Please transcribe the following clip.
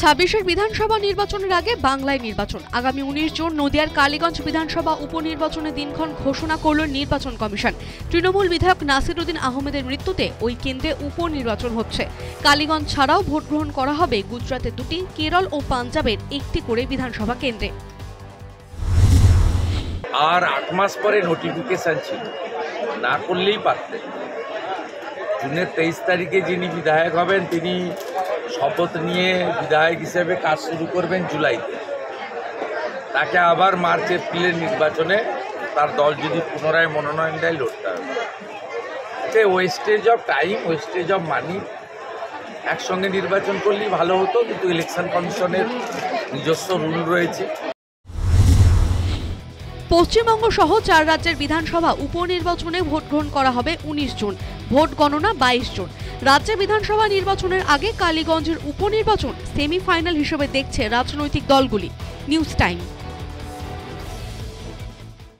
২৬-এর বিধানসভা নির্বাচনের আগে বাংলায় নির্বাচন। আগামী ১৯ জুন নদিয়ার কালীগঞ্জ বিধানসভা উপনির্বাচনের দিনক্ষণ ঘোষণা করল নির্বাচন কমিশন। তৃণমূল বিধায়ক নাসিরউদ্দিন আহমেদের মৃত্যুতে ওই কেন্দ্রে উপনির্বাচন হচ্ছে। কালীগঞ্জ ছাড়াও ভোট গ্রহণ করা হবে গুজরাটের ২টি, কেরল ও পাঞ্জাবের ১টি করে বিধানসভা কেন্দ্রে। আর ৮ মাস পরে নোটিফিকেশন ছিল, না করলেই পারতেন। জুনের ২৩ তারিখে যিনি বিধায়ক হবেন তিনি শপথ নিয়ে বিধায়ক হিসেবে কাজ শুরু করবেন জুলাইতে। তাকে আবার মার্চ এপ্রিলের নির্বাচনে তার দল যদি পুনরায় মনোনয়ন দেয় লড়তে হবে। এতে wastage of time, wastage of money. একসঙ্গে নির্বাচন করলেই ভালো হতো, কিন্তু ইলেকশন কমিশনের নিজস্ব রুল রয়েছে। পশ্চিমবঙ্গ সহ ৪ রাজ্যের বিধানসভা উপনির্বাচনে ভোট গ্রহণ করা হবে ১৯ জুন, ভোট গণনা ২২ জুন। রাজ্যে বিধানসভা নির্বাচনের আগে কালীগঞ্জের উপনির্বাচন সেমিফাইনাল হিসেবে দেখছে রাজনৈতিক দলগুলি। News time.